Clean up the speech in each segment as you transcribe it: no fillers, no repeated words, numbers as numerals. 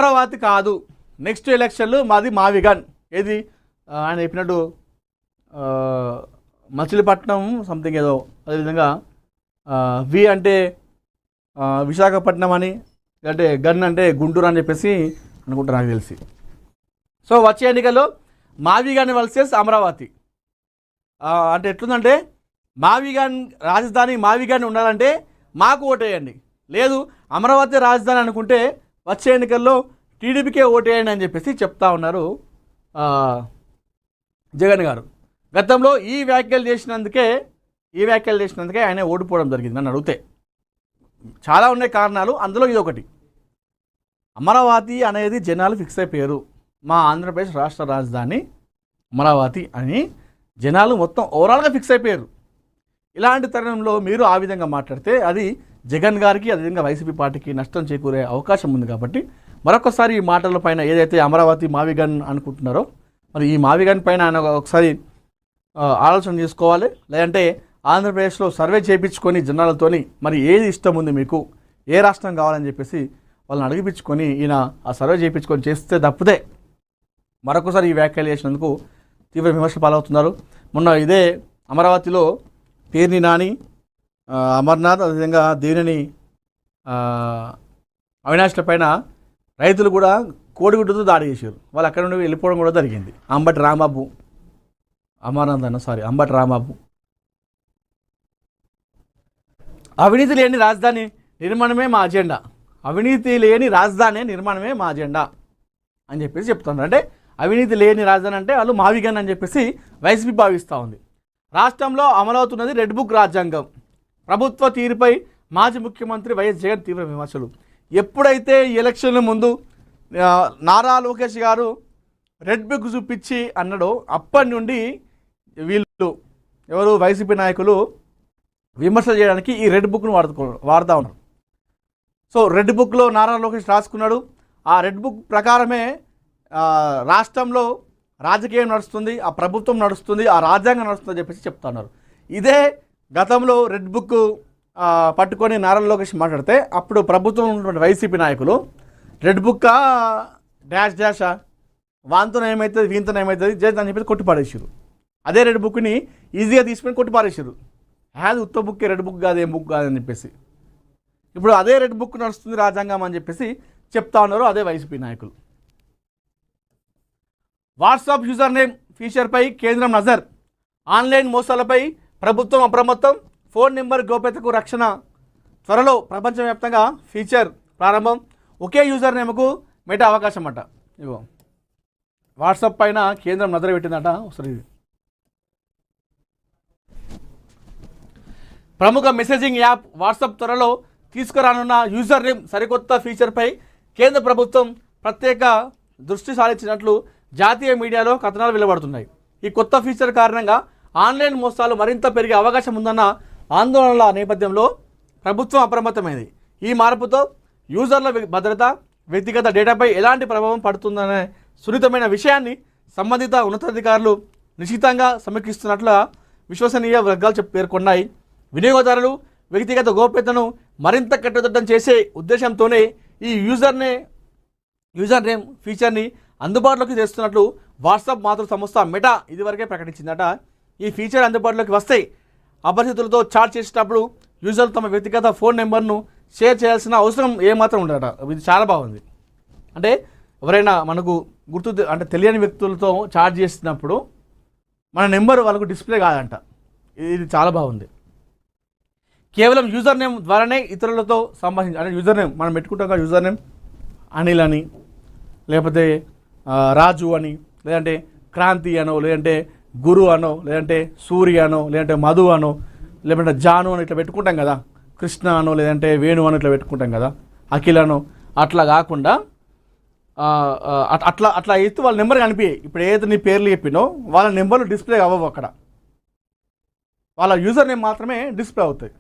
అమరావతి కాదు, నెక్స్ట్ ఎలక్షన్లు మాది మావిగన్. ఏది ఆయన చెప్పినట్టు మచిలీపట్నం సంథింగ్ ఏదో, అదేవిధంగా వి అంటే విశాఖపట్నం అని, అంటే గన్ అంటే గుంటూరు అని చెప్పేసి అనుకుంటా నాకు తెలిసి. సో వచ్చే ఎన్నికల్లో మావిగన్ వర్సెస్ అమరావతి. అంటే ఎట్లుందంటే మావిగన్ రాజధాని మావిగన్ ఉండాలంటే మాకు ఓటేయండి, లేదు అమరావతి రాజధాని అనుకుంటే వచ్చే ఎన్నికల్లో టీడీపీకే ఓటేయండి అని చెప్పేసి చెప్తా ఉన్నారు జగన్ గారు. గతంలో ఈ వ్యాఖ్యలు చేసినందుకే ఆయన ఓడిపోవడం జరిగింది. నన్ను అడిగితే చాలా ఉన్నాయి కారణాలు, అందులో ఇది ఒకటి. అమరావతి అనేది జనాలు ఫిక్స్ అయిపోయారు, మా ఆంధ్రప్రదేశ్ రాష్ట్ర రాజధాని అమరావతి అని జనాలు మొత్తం ఓవరాల్గా ఫిక్స్ అయిపోయారు. ఇలాంటి తరుణంలో మీరు ఆ విధంగా మాట్లాడితే అది జగన్ గారికి, అదేవిధంగా వైసీపీ పార్టీకి నష్టం చేకూరే అవకాశం ఉంది. కాబట్టి మరొకసారి ఈ మాటల పైన ఏదైతే అమరావతి మావిగన్ అనుకుంటున్నారో, మరి ఈ మావిగన్ పైన ఆయన ఒకసారి ఆలోచన చేసుకోవాలి. లేదంటే ఆంధ్రప్రదేశ్లో సర్వే చేయించుకొని జనాలతోని మరి ఏది ఇష్టం ఉంది మీకు, ఏ రాష్ట్రం కావాలని చెప్పేసి వాళ్ళని అడిగిపించుకొని ఈయన ఆ సర్వే చేయించుకొని చేస్తే తప్పితే మరొకసారి ఈ వ్యాఖ్యలు చేసినందుకు తీవ్ర విమర్శ పాలవుతున్నారు. మొన్న ఇదే అమరావతిలో పేర్ని నాని, అమర్నాథ్, అదేవిధంగా దేవినేని అవినాష్ల పైన రైతులు కూడా కోడిగుడ్డుతో దాడి చేశారు. వాళ్ళు అక్కడ నుండి వెళ్ళిపోవడం కూడా జరిగింది. అంబటి రాంబాబు అవినీతి లేని రాజధాని నిర్మాణమే మా అజెండా, అవినీతి లేని రాజధాని నిర్మాణమే మా అజెండా అని చెప్పేసి చెప్తున్నారు. అంటే అవినీతి లేని రాజధాని అంటే వాళ్ళు మావిగన్ అని చెప్పేసి వైసీపీ భావిస్తూ ఉంది. రాష్ట్రంలో అమలవుతున్నది రెడ్ బుక్ రాజ్యాంగం. ప్రభుత్వ తీరుపై మాజీ ముఖ్యమంత్రి వైఎస్ జగన్ తీవ్ర విమర్శలు. ఎప్పుడైతే ఎలక్షన్ల ముందు నారా లోకేష్ గారు రెడ్ బుక్ చూపించి అన్నాడో అప్పటి నుండి వీళ్ళు ఎవరు వైసీపీ నాయకులు విమర్శలు చేయడానికి ఈ రెడ్ బుక్ను వాడుతూ ఉన్నారు. సో రెడ్ బుక్లో నారా లోకేష్ రాసుకున్నాడు. ఆ రెడ్ బుక్ ప్రకారమే రాష్ట్రంలో రాజకీయం నడుస్తుంది, ఆ ప్రభుత్వం నడుస్తుంది, ఆ రాజ్యాంగం నడుస్తుంది అని చెప్పేసి చెప్తున్నారు. ఇదే గతంలో రెడ్ బుక్ పట్టుకొని నారా లోకేష్ మాట్లాడితే అప్పుడు ప్రభుత్వం ఉన్నటువంటి వైసీపీ నాయకులు రెడ్ బుక్ డాష్ డాషా వాంతో ఏమవుతుంది వీంతో ఏమవుతుంది చేద్దాం అని చెప్పేసి కొట్టిపారేసారు. అదే రెడ్ బుక్ని ఈజీగా తీసుకొని కొట్టిపారేసారు. అది ఉత్త బుక్, రెడ్ బుక్ కాదు, ఏం బుక్ కాదని చెప్పేసి. ఇప్పుడు అదే రెడ్ బుక్ నడుస్తుంది రాజ్యాంగం అని చెప్పేసి చెప్తా ఉన్నారు అదే వైసీపీ నాయకులు. వాట్సాప్ యూజర్ నేమ్ ఫీచర్పై కేంద్రం నజర్. ఆన్లైన్ మోసాలపై ప్రభుత్వం అప్రమత్తం. ఫోన్ నెంబర్ గోప్యతకు రక్షణ. త్వరలో ప్రపంచవ్యాప్తంగా ఫీచర్ ప్రారంభం. ఒకే యూజర్ నేమ్కు మెటా అవకాశం అట. ఇగో వాట్సాప్ పైన కేంద్రం నజర పెట్టిందట. ఒకసారి ప్రముఖ మెసేజింగ్ యాప్ వాట్సాప్ త్వరలో తీసుకురానున్న యూజర్ నేమ్ సరికొత్త ఫీచర్పై కేంద్ర ప్రభుత్వం ప్రత్యేక దృష్టి సారించినట్లు జాతీయ మీడియాలో కథనాలు వెలువడుతున్నాయి. ఈ కొత్త ఫీచర్ కారణంగా ఆన్లైన్ మోసాలు మరింత పెరిగే అవకాశం ఉందన్న ఆందోళనల నేపథ్యంలో ప్రభుత్వం అప్రమత్తమైంది. ఈ మార్పుతో యూజర్ల భద్రత, వ్యక్తిగత డేటాపై ఎలాంటి ప్రభావం పడుతుందనే సున్నితమైన విషయాన్ని సంబంధిత ఉన్నతాధికారులు నిశ్చితంగా సమీక్షిస్తున్నట్లు విశ్వసనీయ వర్గాలు పేర్కొన్నాయి. వినియోగదారులు వ్యక్తిగత గోప్యతను మరింత కట్టుదిట్టం చేసే ఉద్దేశంతోనే ఈ యూజర్ నేమ్ ఫీచర్ని అందుబాటులోకి తెస్తున్నట్లు వాట్సాప్ మాతృ సంస్థ మెటా ఇదివరకే ప్రకటించిందట. ఈ ఫీచర్ అందుబాటులోకి వస్తే అపరిచితులతో చాట్ చేసేటప్పుడు యూజర్లు తమ వ్యక్తిగత ఫోన్ నెంబర్ను షేర్ చేయాల్సిన అవసరం ఏమాత్రం ఉండదట. ఇది చాలా బాగుంది. అంటే ఎవరైనా మనకు అంటే తెలియని వ్యక్తులతో చాట్ చేసినప్పుడు మన నెంబర్ వాళ్ళకు డిస్ప్లే కాదంట. ఇది చాలా బాగుంది. కేవలం యూజర్ నేమ్ ద్వారానే ఇతరులతో సంబంధించి, అంటే యూజర్ నేమ్ మనం పెట్టుకుంటాం కదా, యూజర్ నేమ్ అనిల్ అని, లేకపోతే రాజు అని, లేదంటే క్రాంతి అనో, లేదంటే గురు అనో, లేదంటే సూర్య అనో, లేదంటే మధు అనో, లేదంటే జాను అని ఇట్లా పెట్టుకుంటాం కదా, కృష్ణ అనో, లేదంటే వేణు అని ఇట్లా పెట్టుకుంటాం కదా, అఖిల్ అనో, అట్లా కాకుండా అట్లా అయితే వాళ్ళ నెంబర్ కనిపించాయి. ఇప్పుడు ఏదైతే నీ పేర్లు చెప్పినో వాళ్ళ నెంబర్లు డిస్ప్లే అవ్వవు, అక్కడ వాళ్ళ యూజర్ నేమ్ మాత్రమే డిస్ప్లే అవుతాయి.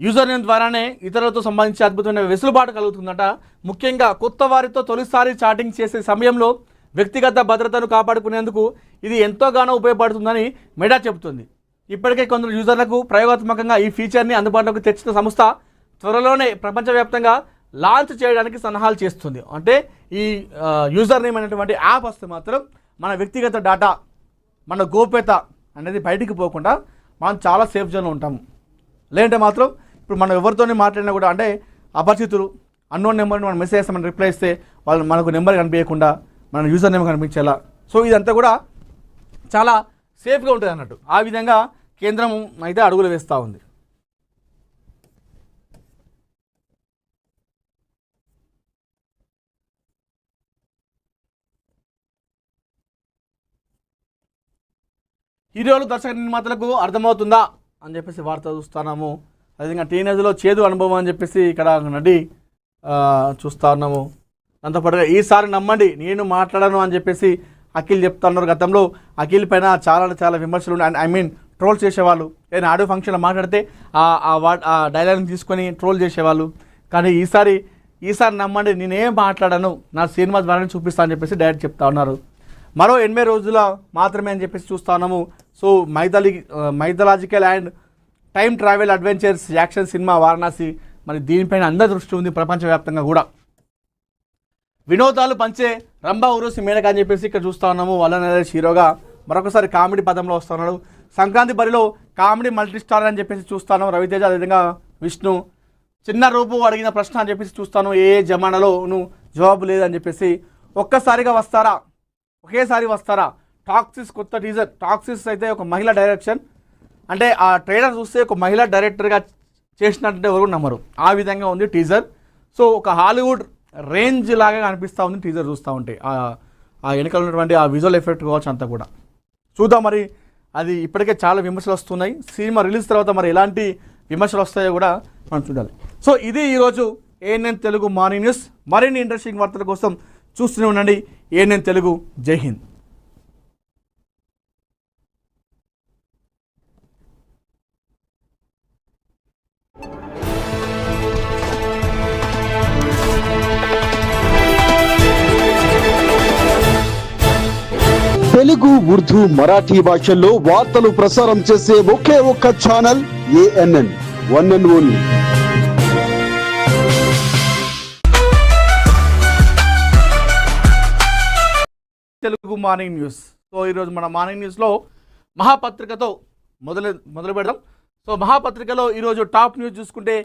యూజర్ నేమ్ ద్వారానే ఇతరులతో సంబంధించి అద్భుతమైన వెసులుబాటు కలుగుతుందట. ముఖ్యంగా కొత్త వారితో తొలిసారి చాటింగ్ చేసే సమయంలో వ్యక్తిగత భద్రతను కాపాడుకునేందుకు ఇది ఎంతోగానో ఉపయోగపడుతుందని మెటా చెబుతుంది. ఇప్పటికే కొందరు యూజర్లకు ప్రయోగాత్మకంగా ఈ ఫీచర్ని అందుబాటులోకి తెచ్చిన సంస్థ త్వరలోనే ప్రపంచవ్యాప్తంగా లాంచ్ చేయడానికి సన్నాహాలు చేస్తుంది. అంటే ఈ యూజర్ నేమ్ అనేటువంటి యాప్ వస్తే మాత్రం మన వ్యక్తిగత డేటా, మన గోప్యత అనేది బయటికి పోకుండా మనం చాలా సేఫ్ జోన్లో ఉంటాము. లేదంటే మాత్రం ఇప్పుడు మనం ఎవరితోనే మాట్లాడినా కూడా, అంటే అపరిచితులు అన్నోన్ నెంబర్ని మనం మెసేజ్ చేస్తే మనం రిప్లై ఇస్తే వాళ్ళు మనకు నెంబర్ కనిపించకుండా మన యూజర్ నేమ్ కనిపించేలా, సో ఇదంతా కూడా చాలా సేఫ్గా ఉంటుంది అన్నట్టు. ఆ విధంగా కేంద్రం అయితే అడుగులు వేస్తూ ఉంది. హీరోలు దర్శక నిర్మాతలకు అర్థమవుతుందా అని చెప్పేసి వార్త చూస్తున్నాము. అదేవిధంగా టీనేజ్లో చేదు అనుభవం అని చెప్పేసి ఇక్కడ నడి చూస్తూ ఉన్నాము. దాంతోపాటుగా ఈసారి నమ్మండి నేను మాట్లాడను అని చెప్పేసి అఖిల్ చెప్తా ఉన్నారు. గతంలో అఖిల్ పైన చాలా విమర్శలు ఐ మీన్ ట్రోల్ చేసేవాళ్ళు. ఏదైనా ఆడియో ఫంక్షన్లో మాట్లాడితే ఆ డైలాగ్ని తీసుకొని ట్రోల్ చేసేవాళ్ళు. కానీ ఈసారి నమ్మండి నేనేం మాట్లాడను, నా సినిమా ద్వారానే చూపిస్తా అని చెప్పేసి డైరెక్ట్ చెప్తా ఉన్నారు. మరో 80 రోజుల మాత్రమే అని చెప్పేసి చూస్తూ ఉన్నాము. So mythological and time travel adventures action cinema Varanasi, మరి దీనిపైన అందరి దృష్టి ఉంది ప్రపంచవ్యాప్తంగా కూడా. వినోదాలు పంచే రంభా ఉరుసి మేనక అని చెప్పేసి ఇక్కడ చూస్తూ ఉన్నాము. వల్ల నరేష్ హీరోగా మరొకసారి కామెడీ పదంలో వస్తున్నాడు. సంక్రాంతి బరిలో కామెడీ మల్టీ స్టార్ అని చెప్పేసి చూస్తాను. రవితేజ, అదేవిధంగా విష్ణు. చిన్న రూపు అడిగిన ప్రశ్న అని చెప్పేసి చూస్తాను. ఏ జమానాలో నువ్వు జవాబు లేదని చెప్పేసి. ఒక్కసారిగా వస్తారా, ఒకేసారి వస్తారా. టాక్సిస్ కొత్త టీజర్. టాక్సిస్ అయితే ఒక మహిళా డైరెక్షన్, అంటే ఆ ట్రైలర్ చూస్తే ఒక మహిళా డైరెక్టర్గా చేసినట్టే ఎవరు నమ్మరు, ఆ విధంగా ఉంది టీజర్. సో ఒక హాలీవుడ్ రేంజ్ లాగా అనిపిస్తూ ఉంది టీజర్ చూస్తూ ఉంటే. ఆ వెనకాల ఉన్నటువంటి ఆ విజువల్ ఎఫెక్ట్ కావచ్చు అంతా కూడా చూద్దాం. మరి అది ఇప్పటికే చాలా విమర్శలు వస్తున్నాయి. సినిమా రిలీజ్ తర్వాత మరి ఎలాంటి విమర్శలు వస్తాయో కూడా మనం చూడాలి. సో ఇది ఈరోజు ఏఎన్ఎన్ తెలుగు మార్నింగ్ న్యూస్. మరిన్ని ఇంట్రెస్టింగ్ వార్తల కోసం చూస్తూనే ఉండండి ఏఎన్ఎన్ తెలుగు. జై హింద్. తెలుగు, ఉర్దూ, మరాఠీ భాషల్లో వార్తలు ప్రసారం చేసే ఒకే ఒక్క channel ANN, one and only. Telugu morning news. So ఈరోజు మన మార్నింగ్ న్యూస్లో మహాపత్రికతో మొదలు పెడదాం. సో మహాపత్రికలో ఈరోజు టాప్ న్యూస్ చూసుకుంటే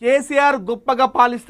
కేసీఆర్ గొప్పగా పాలిస్తే